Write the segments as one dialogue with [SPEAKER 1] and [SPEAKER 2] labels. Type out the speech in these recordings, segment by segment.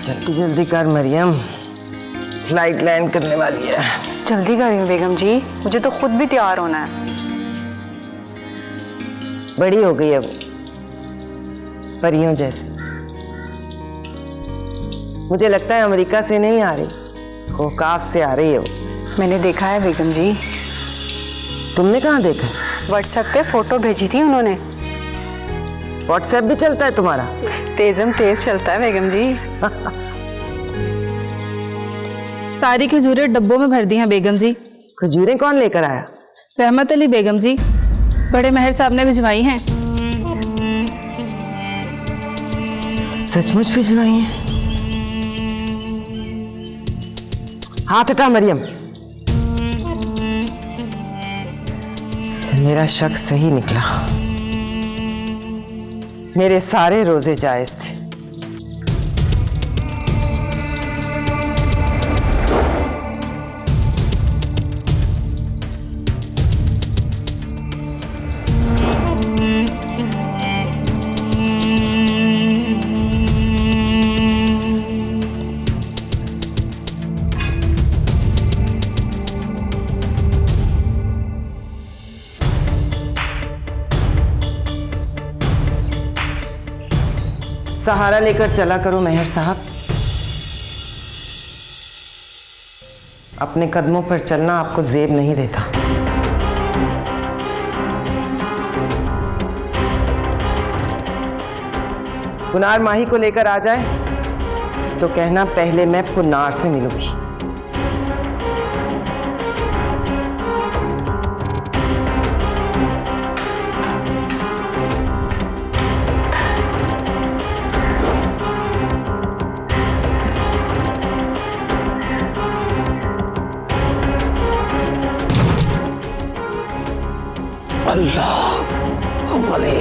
[SPEAKER 1] जल्दी जल्दी कर मरियम, फ्लाइट लैंड करने वाली है।
[SPEAKER 2] जल्दी करें बेगम जी, मुझे तो खुद भी तैयार होना है।
[SPEAKER 1] बड़ी हो गई अब, परियों जैसी। मुझे लगता है अमेरिका से नहीं आ रही, कोकाफ से आ रही है वो।
[SPEAKER 2] मैंने देखा है बेगम जी।
[SPEAKER 1] तुमने कहाँ देखा?
[SPEAKER 2] व्हाट्सएप पे फोटो भेजी थी उन्होंने।
[SPEAKER 1] व्हाट्सएप भी चलता है तुम्हारा?
[SPEAKER 2] तेजम तेज चलता है बेगम जी।
[SPEAKER 3] सारी खजूरें डब्बों में भर दी हैं बेगम जी।
[SPEAKER 1] खजूरें कौन लेकर आया?
[SPEAKER 3] रहमत अली बेगम जी, बड़े महर साहब ने भिजवाई हैं।
[SPEAKER 1] सचमुच भिजवाई हैं? हाथ हटा मरियम, मेरा शक सही निकला। मेरे सारे रोजे जायज थे। सहारा लेकर चला करो मेहर साहब, अपने कदमों पर चलना आपको जेब नहीं देता। पुनार माही को लेकर आ जाए तो कहना पहले मैं पुनार से मिलूंगी। अल्लाह वली।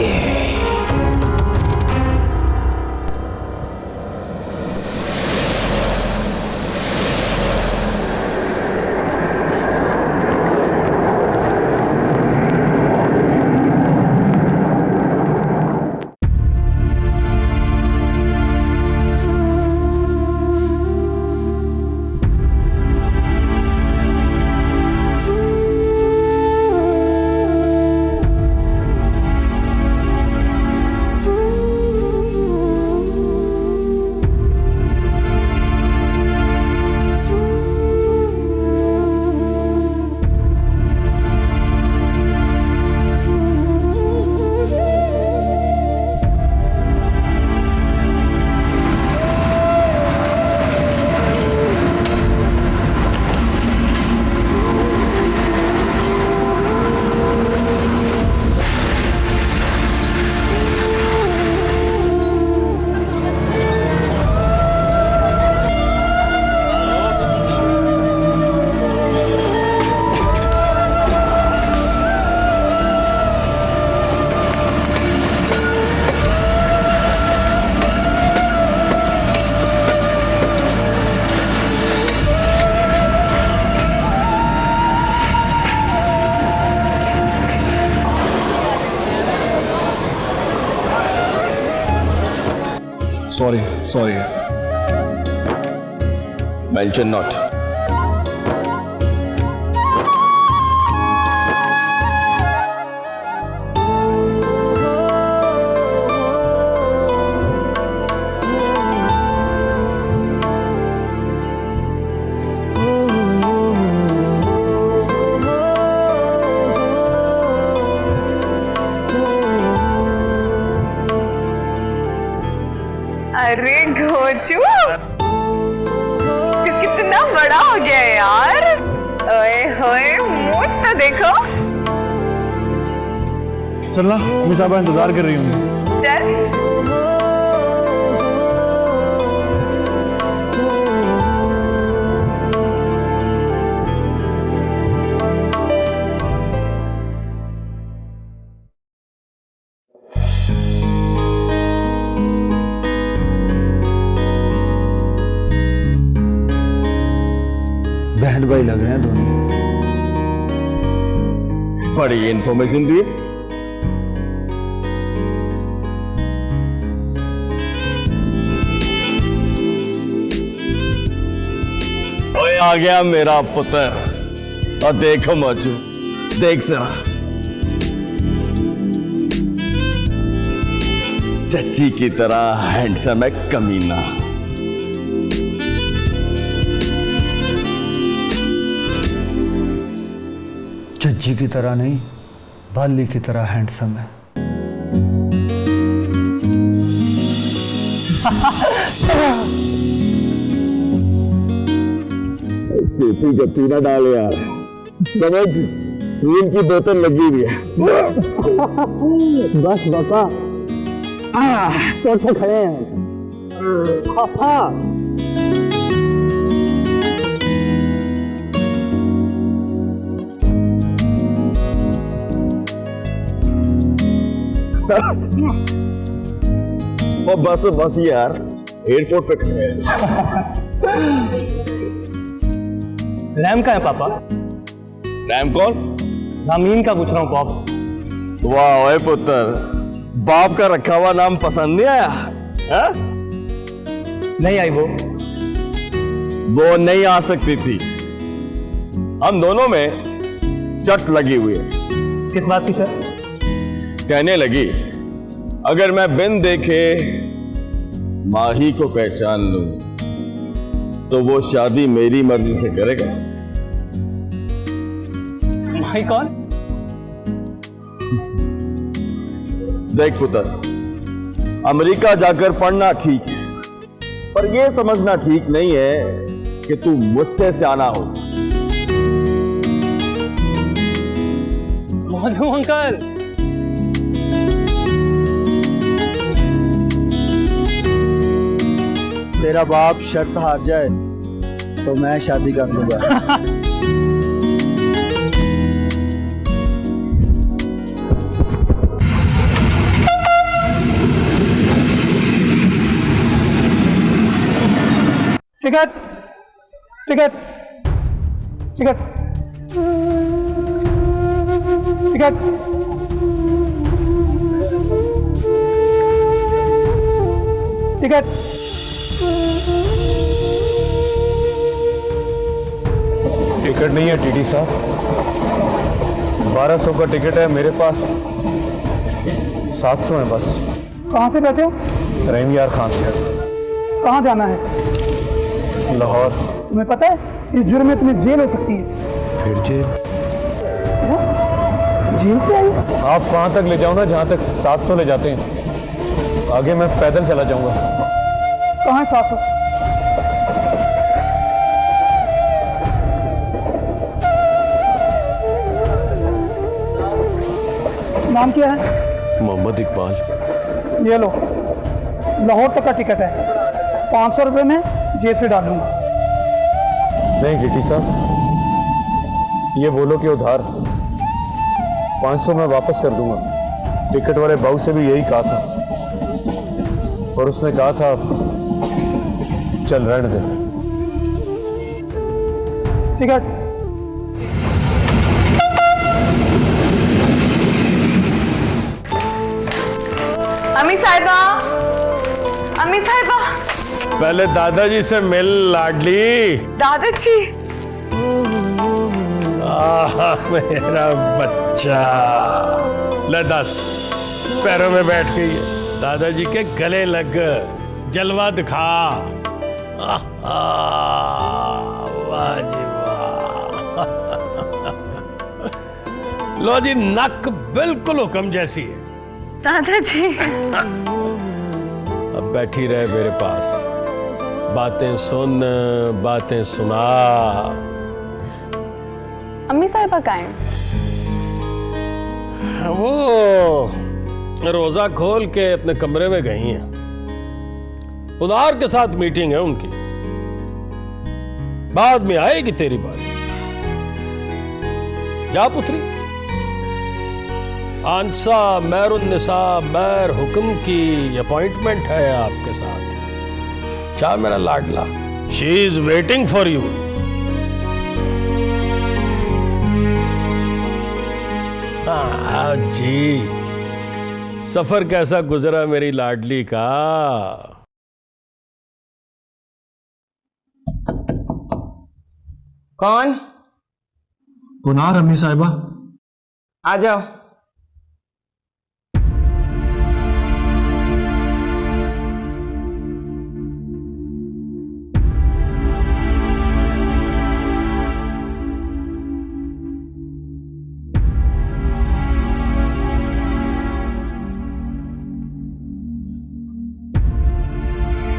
[SPEAKER 4] Sorry. Mention not.
[SPEAKER 2] अरे घोचू, कितना बड़ा हो गया है यार। ओए होए, मूछ तो देखो।
[SPEAKER 4] चलना, मैं साहब इंतजार कर रही हूँ।
[SPEAKER 2] चल।
[SPEAKER 4] बहन भाई लग रहे हैं दोनों।
[SPEAKER 5] बड़ी इन्फॉर्मेशन दी। ओए आ गया मेरा पुत्र। और देखो मजू, देख जरा, चच्ची की तरह हैंडसम है कमीना।
[SPEAKER 4] चज्जी की तरह नहीं, बाली की तरह हैंडसम है।
[SPEAKER 5] चेपी का पीना डाल यार, समझ, नीम की बोतल लगी हुई है। बस बता, तो खड़े हैं। और बस यार, एयरपोर्ट पे खड़े हैं।
[SPEAKER 6] रैम का है पापा?
[SPEAKER 5] रैम कौन?
[SPEAKER 6] रामीन का पूछ रहा हूँ पॉप।
[SPEAKER 5] वाह ओए पुत्र, बाप का रखा हुआ नाम पसंद नहीं आया? है?
[SPEAKER 6] नहीं आई वो
[SPEAKER 5] नहीं आ सकती थी। हम दोनों में चट लगी हुई है।
[SPEAKER 6] किस बात की सर?
[SPEAKER 5] कहने लगी, अगर मैं बिन देखे माही को पहचान लूं तो वो शादी मेरी मर्जी से करेगा।
[SPEAKER 6] माही कौन?
[SPEAKER 5] देख पुत्र, अमेरिका जाकर पढ़ना ठीक है, पर यह समझना ठीक नहीं है कि तू मुझसे सियाना हो।
[SPEAKER 6] मौजू अंकल,
[SPEAKER 4] तेरा बाप शर्त हार जाए तो मैं शादी कर लूंगा।
[SPEAKER 6] Ticket ticket ticket ticket ticket.
[SPEAKER 7] Ticket नहीं है टीटी साहब, 1200 का टिकट है मेरे पास, 700 है बस।
[SPEAKER 6] कहाँ से बैठे हो?
[SPEAKER 7] रहीम यार खान से।
[SPEAKER 6] कहाँ जाना है?
[SPEAKER 7] लाहौर।
[SPEAKER 6] तुम्हें पता है इस जुर्म में तुम्हें जेल हो सकती है।
[SPEAKER 7] फिर जेल?
[SPEAKER 6] जेल से आई?
[SPEAKER 7] आप वहाँ तक ले जाओ ना जहाँ तक 700 ले जाते हैं, आगे मैं पैदल चला जाऊँगा।
[SPEAKER 6] कहाँ है 700? नाम क्या है?
[SPEAKER 7] मोहम्मद इकबाल।
[SPEAKER 6] ये लो, लाहौर तक का टिकट है, 500 रुपये में जेब से डालूंगा।
[SPEAKER 7] नहीं टीटी साहब, ये बोलो कि उधार, 500 मैं वापस कर दूंगा। टिकट वाले बाबू से भी यही कहा था और उसने कहा था चल रहने दे।
[SPEAKER 6] टिकट।
[SPEAKER 2] अम्मी साहिबा, अम्मी साहिबा।
[SPEAKER 7] पहले दादाजी से मिल लाडली।
[SPEAKER 2] दादाजी।
[SPEAKER 7] मेरा बच्चा, ले 10 पैरों में बैठ गई है, दादाजी के गले लग, जलवा दिखा। वाह जी वाह। लो जी, नक बिल्कुल हुक्म जैसी है।
[SPEAKER 2] दादाजी।
[SPEAKER 7] अब बैठी रहे मेरे पास, बातें सुन, बातें सुना।
[SPEAKER 2] अम्मी साहिबा कहाँ हैं?
[SPEAKER 7] वो रोजा खोल के अपने कमरे में गई हैं, उदार के साथ मीटिंग है उनकी, बाद में आएगी तेरी बात। जा पुत्री। आंसा मैरुन्निसा मैर हुक्म की अपॉइंटमेंट है आपके साथ। क्या मेरा लाडला, she is waiting for you. हाँ जी, सफर कैसा गुजरा मेरी लाडली का?
[SPEAKER 1] कौन?
[SPEAKER 8] पुनार अम्मी साहिबा।
[SPEAKER 1] आ जाओ।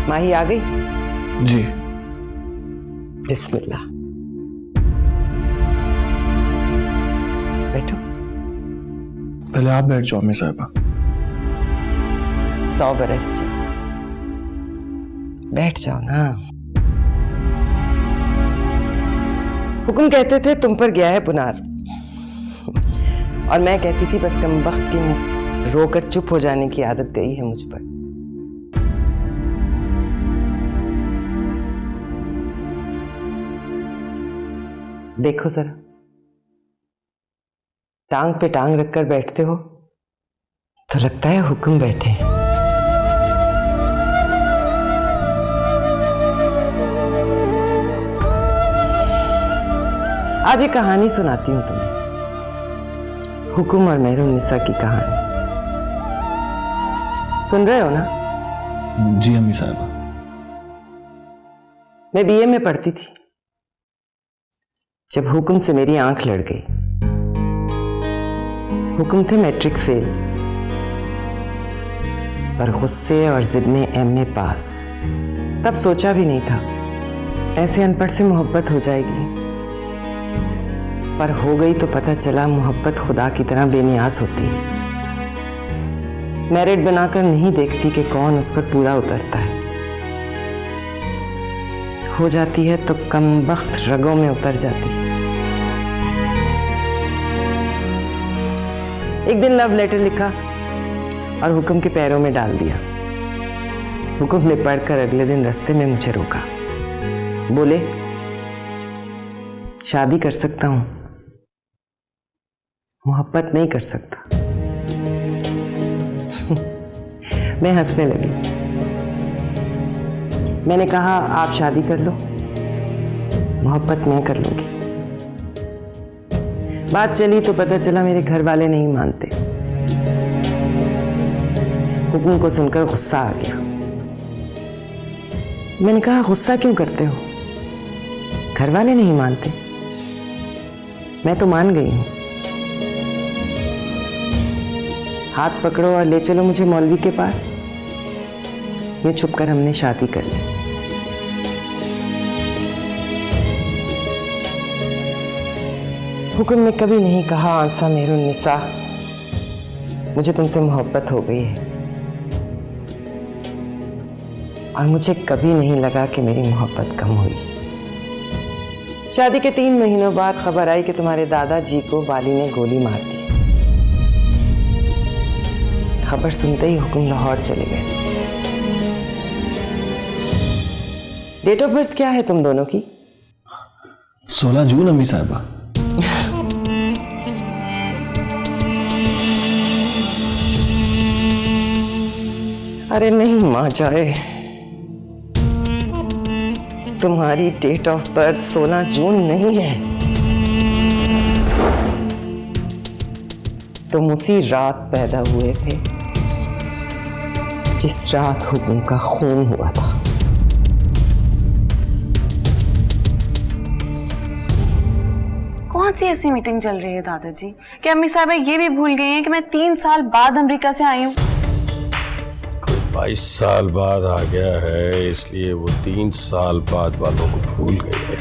[SPEAKER 1] माही आ गई?
[SPEAKER 8] जी।
[SPEAKER 1] बिस्मिल्लाह। बैठो।
[SPEAKER 8] पहले आप बैठ जाओ अम्मी साहिबा।
[SPEAKER 1] 100 बरस जी, बैठ जाओ ना। हुक्म कहते थे तुम पर गया है पुनार, और मैं कहती थी बस कम वक्त की रोकर चुप हो जाने की आदत गई है मुझ पर। देखो जरा, टांग पे टांग रखकर बैठते हो तो लगता है हुक्म बैठे हैं। आज एक कहानी सुनाती हूं तुम्हें, हुक्म और मेहरुन्निसा की कहानी। सुन रहे हो ना?
[SPEAKER 8] जी अम्मी साहिबा।
[SPEAKER 1] मैं बीए में पढ़ती थी जब हुक्म से मेरी आंख लड़ गई। हुक्म थे मैट्रिक फेल, पर गुस्से और जिद में एमए पास। तब सोचा भी नहीं था ऐसे अनपढ़ से मोहब्बत हो जाएगी, पर हो गई तो पता चला मोहब्बत खुदा की तरह बेनियाज होती है। मेरिट बनाकर नहीं देखती कि कौन उस पर पूरा उतरता है। हो जाती है तो कम वक्त रगों में उतर जाती है। एक दिन लव लेटर लिखा और हुक्म के पैरों में डाल दिया। हुक्म ने पढ़कर अगले दिन रास्ते में मुझे रोका। बोले, शादी कर सकता हूं, मोहब्बत नहीं कर सकता। मैं हंसने लगी। मैंने कहा, आप शादी कर लो, मोहब्बत मैं कर लूंगी। बात चली तो पता चला मेरे घर वाले नहीं मानते। हुक्म को सुनकर गुस्सा आ गया। मैंने कहा, गुस्सा क्यों करते हो? घर वाले नहीं मानते, मैं तो मान गई हूं। हाथ पकड़ो और ले चलो मुझे मौलवी के पास। यूं छुपकर हमने शादी कर ली। हुक्म ने कभी नहीं कहा, आंसा मेहरुन्निसा, मुझे तुमसे मोहब्बत हो गई है। और मुझे कभी नहीं लगा कि मेरी मोहब्बत कम हुई। शादी के 3 महीनों बाद खबर आई कि तुम्हारे दादाजी को वाली ने गोली मार दी। खबर सुनते ही हुक्म लाहौर चले गए। डेट ऑफ बर्थ क्या है तुम दोनों की?
[SPEAKER 8] 16 जून अम्मी साहिबा।
[SPEAKER 1] अरे नहीं मां जाए, तुम्हारी डेट ऑफ बर्थ 16 जून नहीं है। तुम उसी रात पैदा हुए थे जिस रात हुक्म का खून हुआ था।
[SPEAKER 2] कौन सी ऐसी मीटिंग चल रही है दादाजी कि अम्मी साहबा ये भी भूल गई हैं कि मैं 3 साल बाद अमेरिका से आई हूँ?
[SPEAKER 5] 22 साल बाद आ गया है, इसलिए वो 3 साल बाद वालों को भूल गई है।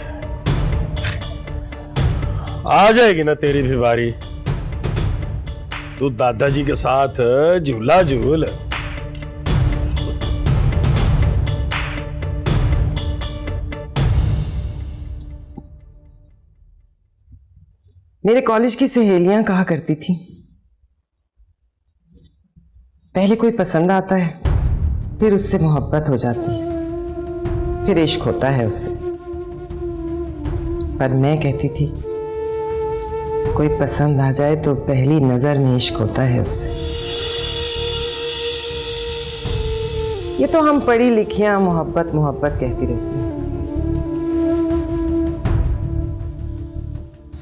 [SPEAKER 5] आ जाएगी ना तेरी भी बारी। तू दादाजी के साथ झूला झूल।
[SPEAKER 1] मेरे कॉलेज की सहेलियां कहा करती थी, पहले कोई पसंद आता है, फिर उससे मोहब्बत हो जाती है, फिर इश्क होता है उससे। पर मैं कहती थी, कोई पसंद आ जाए तो पहली नजर में इश्क होता है उससे। ये तो हम पढ़ी लिखियां मोहब्बत मोहब्बत कहती रहती हैं,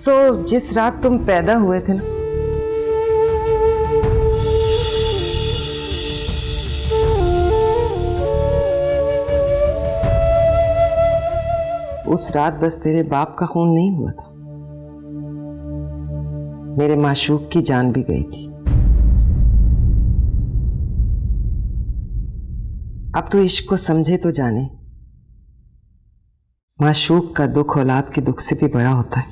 [SPEAKER 1] जिस रात तुम पैदा हुए थे ना, उस रात बस तेरे बाप का खून नहीं हुआ था, मेरे माशूक की जान भी गई थी। अब तो इश्क को समझे तो जाने, माशूक का दुख औलाद के दुख से भी बड़ा होता है।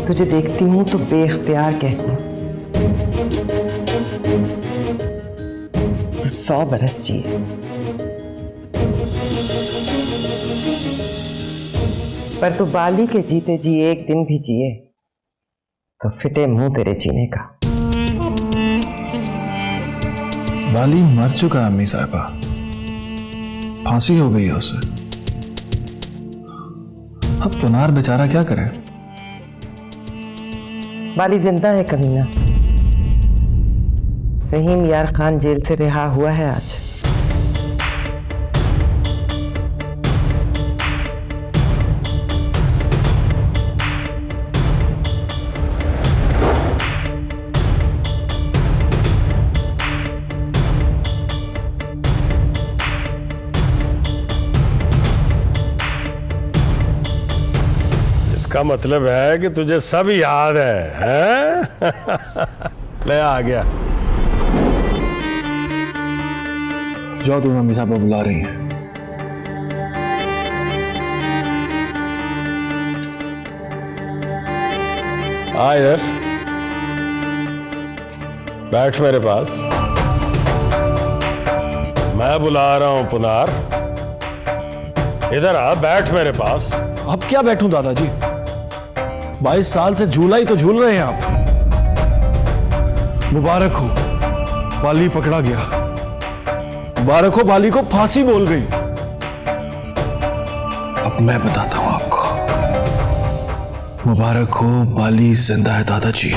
[SPEAKER 1] तुझे देखती हूं तो बेइख्तियार कहती हूं, तू 100 बरस जिए। पर तू बाली के जीते जी एक दिन भी जिए तो फिटे मुंह तेरे जीने का।
[SPEAKER 8] बाली मर चुका है अम्मी साहिबा, फांसी हो गई है उसे। अब पुनार बेचारा क्या करे?
[SPEAKER 1] बाली जिंदा है कमीना। रहीम यार खान जेल से रिहा हुआ है आज।
[SPEAKER 9] इसका मतलब है कि तुझे सब याद है? ले आ गया।
[SPEAKER 8] जाओ, तुम्हें अम्मी साहिबा बुला रही हैं।
[SPEAKER 9] आ इधर बैठ मेरे पास। मैं बुला रहा हूं पुनार, इधर आ, बैठ मेरे पास।
[SPEAKER 8] अब क्या बैठूं दादाजी? 22 साल से झूला ही तो झूल रहे हैं आप। मुबारक हो, बाली पकड़ा गया। मुबारक हो, बाली को फांसी बोल गई। अब मैं बताता हूं आपको। मुबारक हो, बाली जिंदा है दादाजी।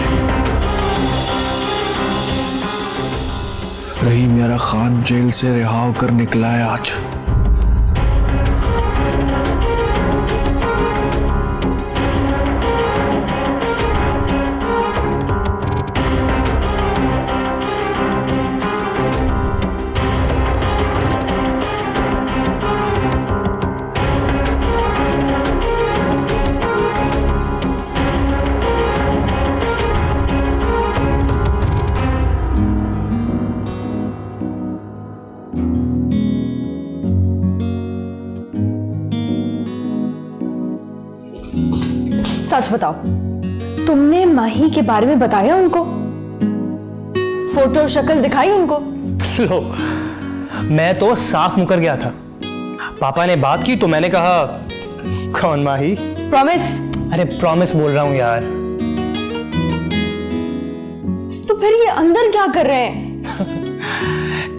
[SPEAKER 8] रहीम यारा खान जेल से रिहा होकर निकला है आज।
[SPEAKER 10] सच बताओ, तुमने माही के बारे में बताया उनको? फोटो शक्ल दिखाई उनको?
[SPEAKER 11] लो, मैं तो साफ मुकर गया था। पापा ने बात की तो मैंने कहा कौन माही?
[SPEAKER 10] प्रॉमिस?
[SPEAKER 11] अरे प्रॉमिस बोल रहा हूं यार।
[SPEAKER 10] तो फिर ये अंदर क्या कर रहे हैं?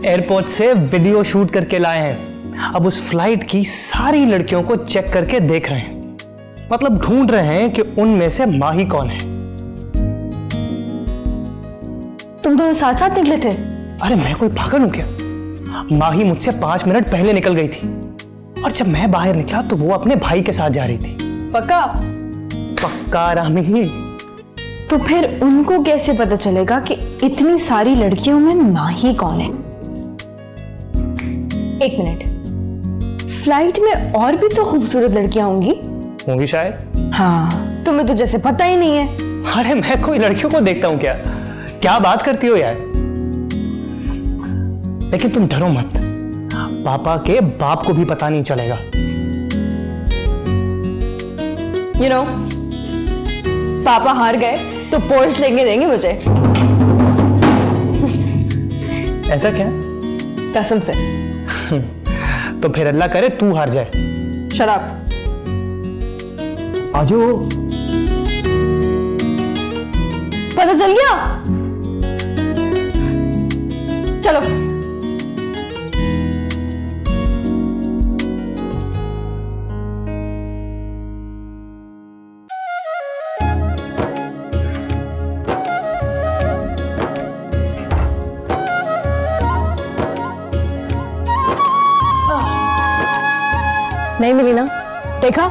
[SPEAKER 11] एयरपोर्ट से वीडियो शूट करके लाए हैं। अब उस फ्लाइट की सारी लड़कियों को चेक करके देख रहे हैं। मतलब ढूंढ रहे हैं कि उनमें से माही कौन है।
[SPEAKER 10] तुम दोनों साथ साथ निकले थे?
[SPEAKER 11] अरे मैं कोई पागल हूं क्या? माही मुझसे 5 मिनट पहले निकल गई थी और जब मैं बाहर निकला तो वो अपने भाई के साथ जा रही थी।
[SPEAKER 10] पक्का?
[SPEAKER 11] पक्का रामी।
[SPEAKER 10] तो फिर उनको कैसे पता चलेगा कि इतनी सारी लड़कियों में माही कौन है? एक मिनट, फ्लाइट में और भी तो खूबसूरत लड़कियां
[SPEAKER 11] होंगी शायद।
[SPEAKER 10] हाँ, तुम्हें तो जैसे पता ही नहीं है।
[SPEAKER 11] अरे मैं कोई लड़कियों को देखता हूं क्या? क्या बात करती हो यार? लेकिन तुम डरो मत, पापा के बाप को भी पता नहीं चलेगा।
[SPEAKER 10] You know, पापा हार गए तो पोर्स लेके देंगे मुझे।
[SPEAKER 11] ऐसा क्या?
[SPEAKER 10] कसम से।
[SPEAKER 11] तो फिर अल्लाह करे तू हार जाए।
[SPEAKER 10] शराब।
[SPEAKER 4] आजो।
[SPEAKER 10] पता चल गया? चलो। नहीं मिली ना? देखा,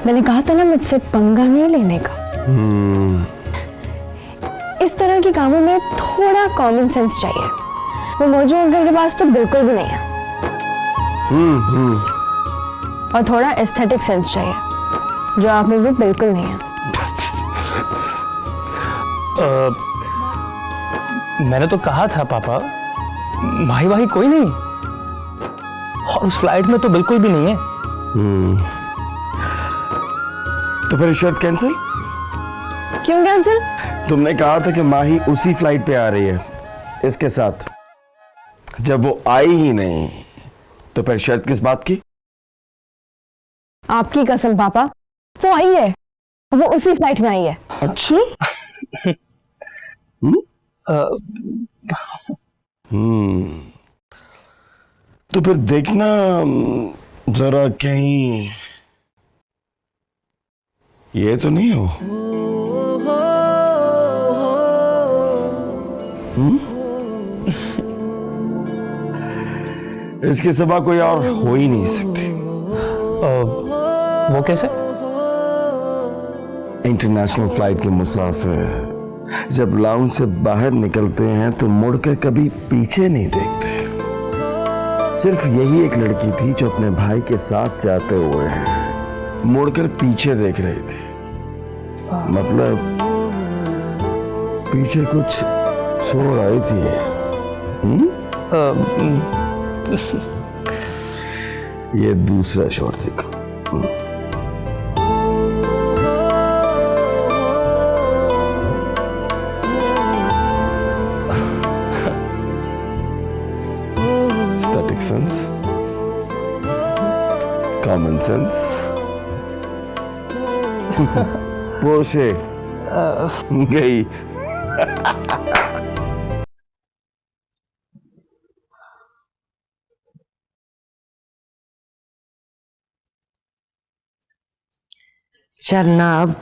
[SPEAKER 10] मैंने कहा था ना मुझसे पंगा नहीं लेने का। इस तरह के कामों में थोड़ा कॉमन सेंस चाहिए। वो मोजू अंकल के पास तो बिल्कुल भी नहीं है। और थोड़ा एस्थेटिक सेंस चाहिए, जो आप में भी बिल्कुल नहीं है।
[SPEAKER 11] मैंने तो कहा था पापा, भाई भाई कोई नहीं, और उस फ्लाइट में तो बिल्कुल भी नहीं है।
[SPEAKER 8] तो फिर शर्त कैंसिल?
[SPEAKER 10] क्यों कैंसिल?
[SPEAKER 8] तुमने कहा था कि माही उसी फ्लाइट पे आ रही है इसके साथ। जब वो आई ही नहीं तो फिर शर्त किस बात की?
[SPEAKER 10] आपकी कसम पापा, वो आई है, वो उसी फ्लाइट में आई है।
[SPEAKER 8] अच्छा। तो फिर देखना जरा कहीं ये तो नहीं हो। इसके सिवा कोई और हो ही नहीं सकती।
[SPEAKER 11] वो कैसे?
[SPEAKER 8] इंटरनेशनल फ्लाइट के मुसाफिर जब लाउंज से बाहर निकलते हैं तो मुड़कर कभी पीछे नहीं देखते। सिर्फ यही एक लड़की थी जो अपने भाई के साथ जाते हुए मुड़कर पीछे देख रही थी। मतलब पीछे कुछ छोड़ आई थी। ये दूसरा शोर देखो। Aesthetic sense, common sense, Porsche गई।
[SPEAKER 1] चल ना अब,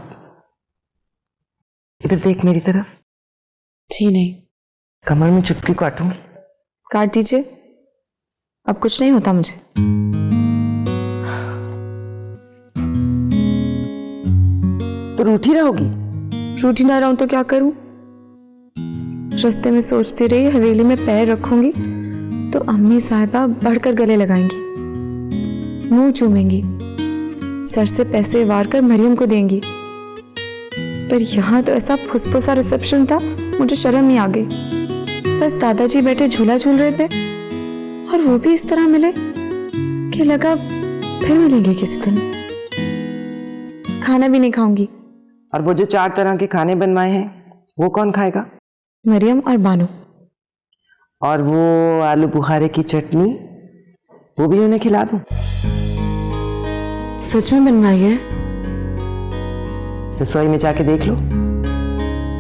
[SPEAKER 1] इधर देख मेरी तरफ।
[SPEAKER 2] जी नहीं।
[SPEAKER 1] कमर में चुटकी काटूंगी।
[SPEAKER 2] काट दीजिए, अब कुछ नहीं होता मुझे।
[SPEAKER 1] तो रूठी रहोगी?
[SPEAKER 2] रूठी ना रहूं तो क्या करूं? रास्ते में सोचती रही हवेली में पैर रखूंगी तो अम्मी साहिबा बढ़कर गले लगाएंगी, मुंह चूमेंगी, सर से पैसे वार कर मरियम को देंगी। पर यहाँ तो ऐसा फुसफुसा रिसेप्शन था, मुझे शर्म ही आ गई। बस दादाजी बैठे झूला झूल रहे थे और वो भी इस तरह मिले कि लगा फिर मिलेंगे किसी दिन। खाना भी नहीं खाऊंगी।
[SPEAKER 1] और वो जो 4 तरह के खाने बनवाए हैं वो कौन खाएगा?
[SPEAKER 2] मरियम और बानो।
[SPEAKER 1] और वो आलू बुखारे की चटनी वो भी उन्हें खिला दूं?
[SPEAKER 2] सच में बनवाई है?
[SPEAKER 1] रसोई में जाके देख लो।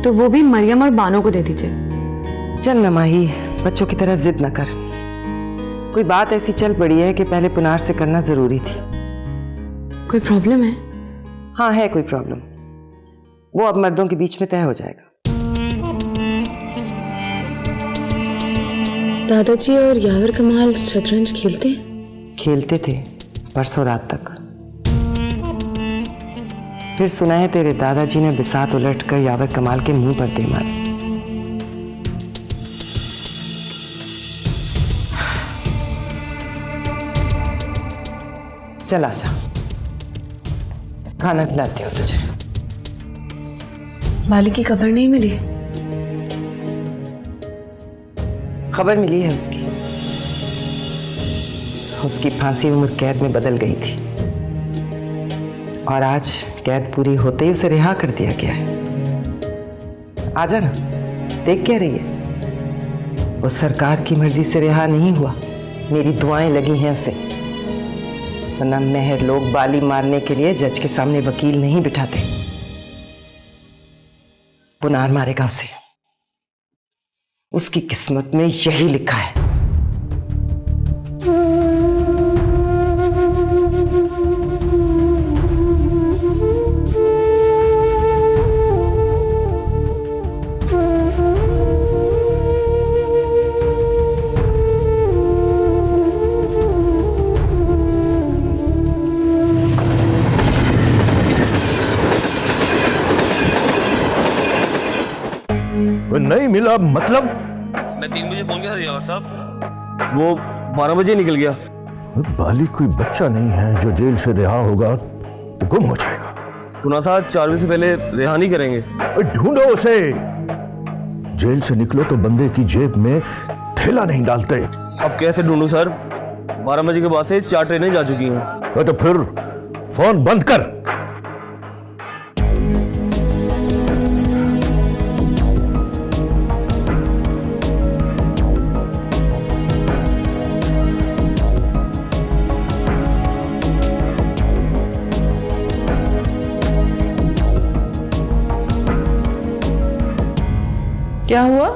[SPEAKER 2] तो वो भी मरियम और बानो को दे दीजिए।
[SPEAKER 1] चल ना माही, बच्चों की तरह जिद न कर। कोई बात ऐसी चल पड़ी है कि पहले पुनार से करना जरूरी थी।
[SPEAKER 2] कोई प्रॉब्लम है?
[SPEAKER 1] हाँ है कोई प्रॉब्लम, वो अब मर्दों के बीच में तय हो जाएगा।
[SPEAKER 2] दादाजी और यावर कमाल शतरंज खेलते हैं?
[SPEAKER 1] खेलते थे परसों रात तक। फिर सुना है तेरे दादाजी ने बिसात उलट कर यावर कमाल के मुंह पर दे मारे। चल आजा, खाना खिलाती हूँ तुझे।
[SPEAKER 2] बाली की खबर नहीं मिली?
[SPEAKER 1] खबर मिली है उसकी। उसकी फांसी उम्र कैद में बदल गई थी और आज कैद पूरी होते ही उसे रिहा कर दिया गया है। आजा ना, देख क्या रही है? वो सरकार की मर्जी से रिहा नहीं हुआ, मेरी दुआएं लगी हैं उसे। वरना मेहर लोग बाली मारने के लिए जज के सामने वकील नहीं बिठाते। पुनार मारेगा उसे, उसकी किस्मत में यही लिखा है।
[SPEAKER 4] मिला मतलब?
[SPEAKER 12] मैं 3 बजे फोन किया था यार साहब, वो 12 बजे निकल गया।
[SPEAKER 4] बाली कोई बच्चा नहीं है जो जेल से रिहा होगा तो गुम हो जाएगा।
[SPEAKER 12] सुना था 4 बजे से पहले रिहा नहीं करेंगे।
[SPEAKER 4] ढूंढो उसे। जेल से निकलो तो बंदे की जेब में थैला नहीं डालते।
[SPEAKER 12] अब कैसे ढूंढूं सर? 12 बजे के बाद से 4 ट्रेनें जा चुकी हैं।
[SPEAKER 4] तो फिर फोन बंद कर।
[SPEAKER 1] क्या हुआ?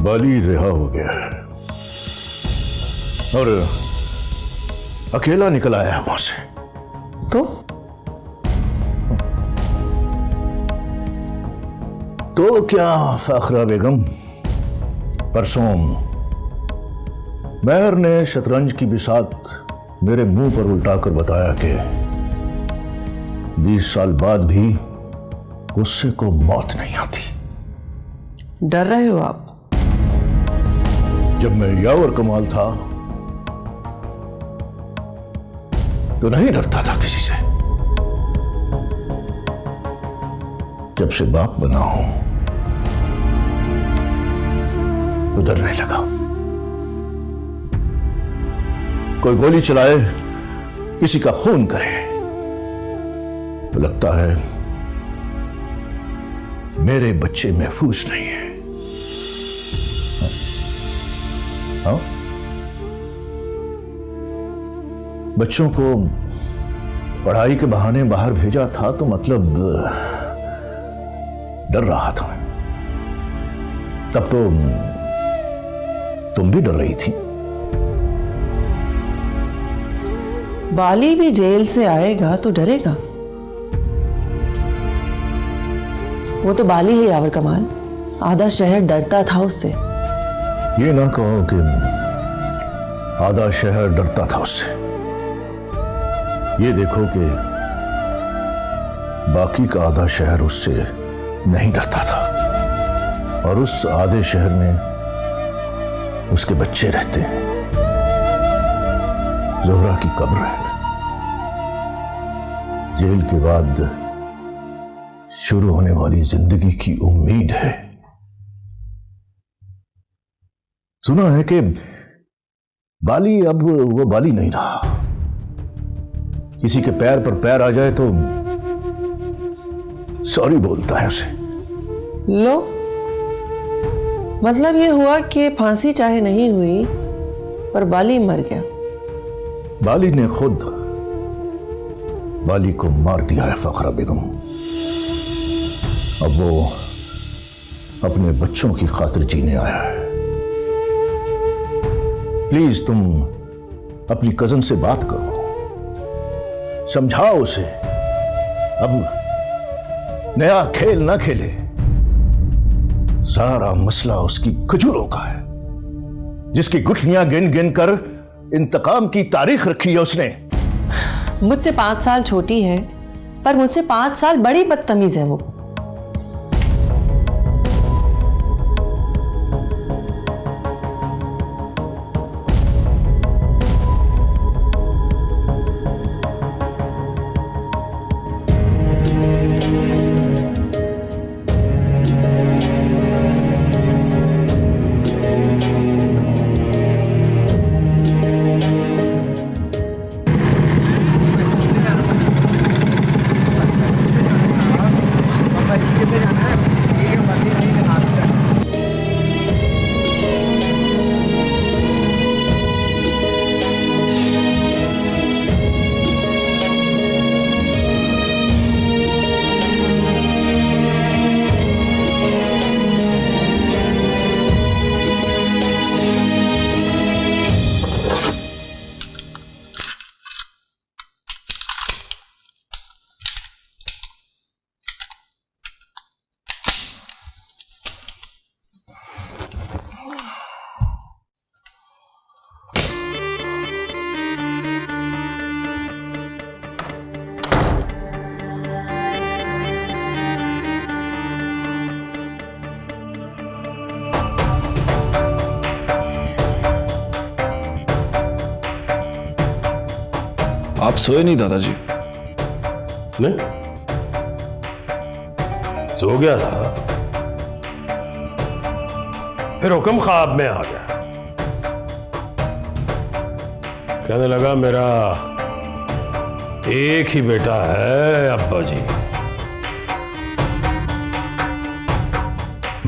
[SPEAKER 4] बाली रिहा हो गया है और अकेला निकल आया है वहां से। तो क्या फाखरा बेगम, परसों मेहर ने शतरंज की बिसात मेरे मुंह पर उल्टा कर बताया कि 20 साल बाद भी गुस्से को मौत नहीं आती।
[SPEAKER 1] डर रहे हो आप?
[SPEAKER 4] जब मैं यावर कमाल था तो नहीं डरता था किसी से। जब से बाप बना हूं तो डरने लगा। कोई गोली चलाए, किसी का खून करे तो लगता है मेरे बच्चे महफूज नहीं है। हाँ? बच्चों को पढ़ाई के बहाने बाहर भेजा था तो मतलब डर रहा था मैं। तब तो तुम भी डर रही थी।
[SPEAKER 1] बाली भी जेल से आएगा तो डरेगा। वो तो बाली ही यावर कमाल, आधा शहर डरता था उससे।
[SPEAKER 4] ये ना कहो कि आधा शहर डरता था उससे। ये देखो कि बाकी का आधा शहर उससे नहीं डरता था और उस आधे शहर में उसके बच्चे रहते हैं। जोहरा की कब्र है। जेल के बाद शुरू होने वाली जिंदगी की उम्मीद है। सुना है कि बाली अब वो बाली नहीं रहा। किसी के पैर पर पैर आ जाए तो सॉरी बोलता है उसे।
[SPEAKER 1] लो, मतलब ये हुआ कि फांसी चाहे नहीं हुई पर बाली मर गया।
[SPEAKER 4] बाली ने खुद बाली को मार दिया है फखरा बेगम। अब वो अपने बच्चों की खातिर जीने आया है। प्लीज तुम अपनी कजन से बात करो, समझाओ उसे अब नया खेल ना खेले। सारा मसला उसकी खजूरों का है, जिसकी गुठलियां गिन गिन कर इंतकाम की तारीख रखी है उसने।
[SPEAKER 1] मुझसे 5 साल छोटी है पर मुझसे 5 साल बड़ी बदतमीज है वो।
[SPEAKER 7] आप सोए नहीं दादाजी?
[SPEAKER 9] नहीं, सो गया था, फिर हुक्म ख्वाब में आ गया। कहने लगा मेरा एक ही बेटा है अब्बा जी।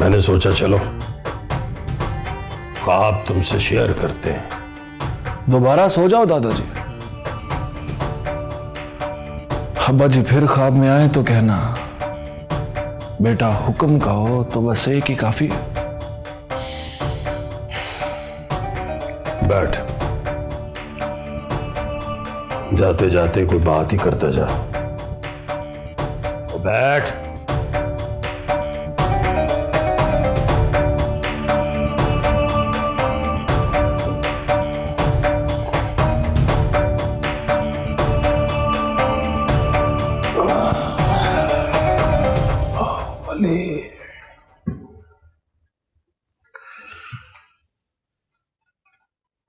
[SPEAKER 9] मैंने सोचा चलो ख्वाब तुमसे शेयर करते हैं।
[SPEAKER 7] दोबारा सो जाओ दादाजी। अब्बा जी फिर ख्वाब में आए तो कहना बेटा हुक्म का हो तो बस एक ही काफी है।
[SPEAKER 9] बैठ, जाते जाते कोई बात ही करता जा। बैठ।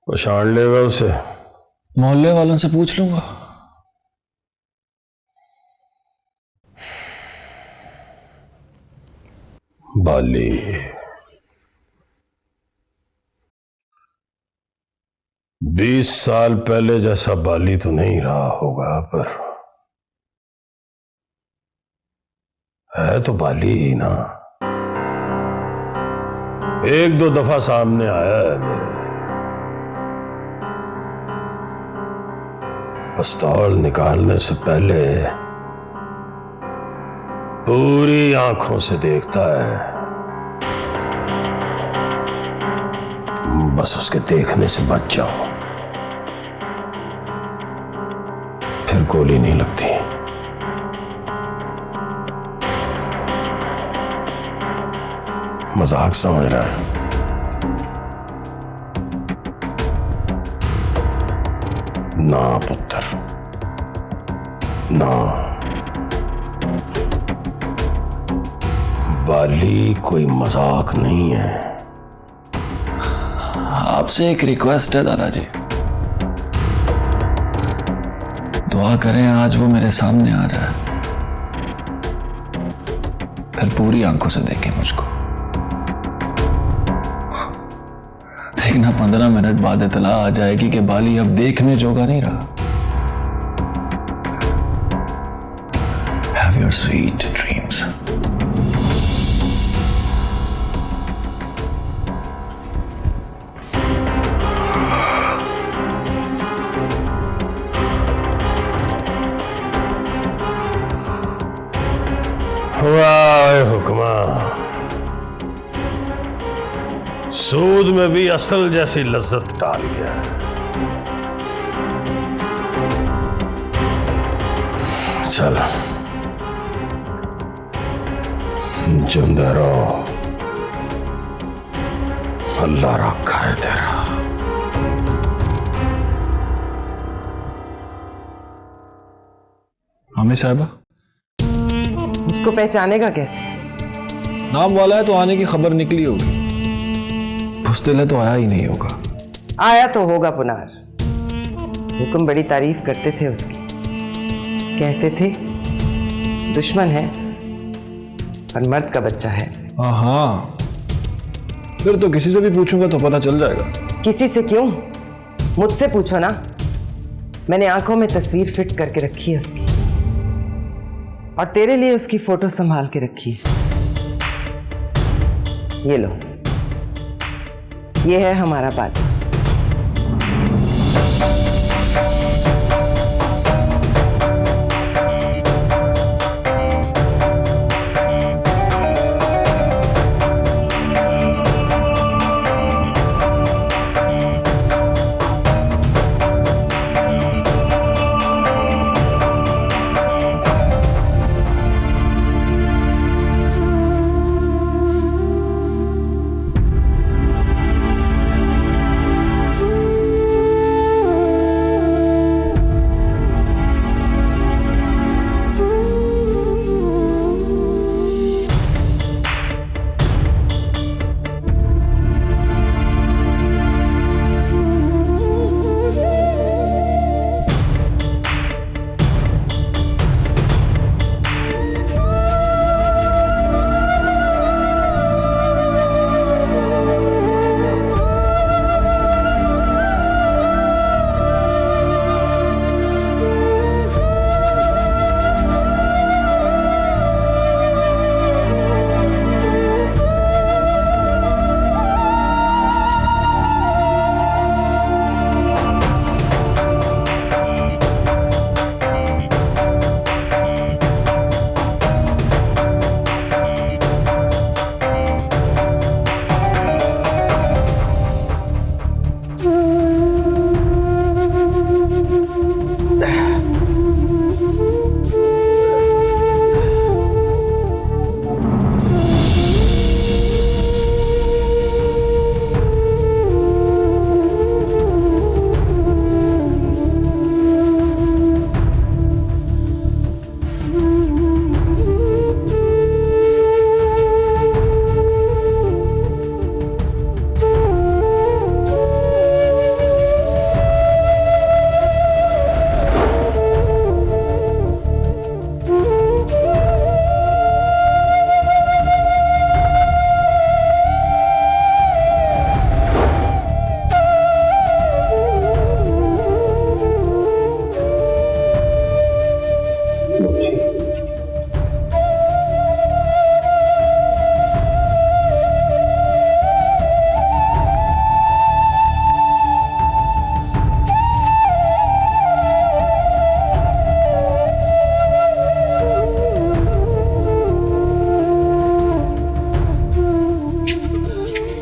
[SPEAKER 9] पछाण लेगा उसे?
[SPEAKER 7] मोहल्ले वालों से पूछ लूंगा।
[SPEAKER 9] बाली, बीस साल पहले जैसा बाली तो नहीं रहा होगा, पर है तो बाली ही ना। एक दो दफा सामने आया है मेरे, पिस्तौल निकालने से पहले पूरी आंखों से देखता है, बस उसके देखने से बच जाओ, फिर गोली नहीं लगती। मजाक समझ रहा है? ना पुत्र, ना। बाली कोई मजाक नहीं है।
[SPEAKER 7] आपसे एक रिक्वेस्ट है दादाजी, दुआ करें आज वो मेरे सामने आ जाए, फिर पूरी आंखों से देखे मुझको। देखना 15 मिनट बाद इतला आ जाएगी कि बाली अब देखने जोगा नहीं रहा। Have your sweet dreams.
[SPEAKER 9] वाह हुक्मा, सूद में भी असल जैसी लज्जत डाल गया। चल जिंदा रहो, अल्लाह रखा है तेरा।
[SPEAKER 7] मम्मी साहबा,
[SPEAKER 1] उसको पहचानेगा कैसे?
[SPEAKER 7] नाम वाला है तो आने की खबर निकली होगी, पुस्तैले तो आया ही नहीं होगा।
[SPEAKER 1] आया तो होगा पुनार। हुक्म बड़ी तारीफ करते थे उसकी, कहते थे दुश्मन है पर मर्द का बच्चा है।
[SPEAKER 7] हाँ, फिर तो किसी से भी पूछूंगा तो पता चल जाएगा।
[SPEAKER 1] किसी से क्यों, मुझसे पूछो ना। मैंने आंखों में तस्वीर फिट करके रखी है उसकी, और तेरे लिए उसकी फोटो संभाल के रखी है। ये लो, ये है हमारा बाली।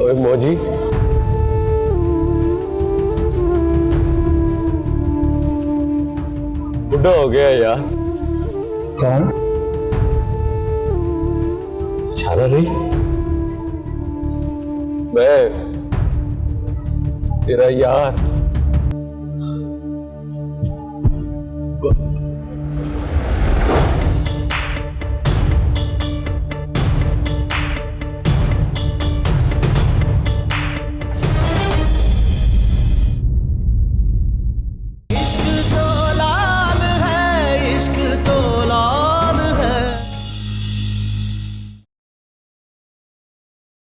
[SPEAKER 9] ओए मौजी, बुढ़ा हो गया यार।
[SPEAKER 6] कौन?
[SPEAKER 9] छाना नहीं, मैं तेरा यार।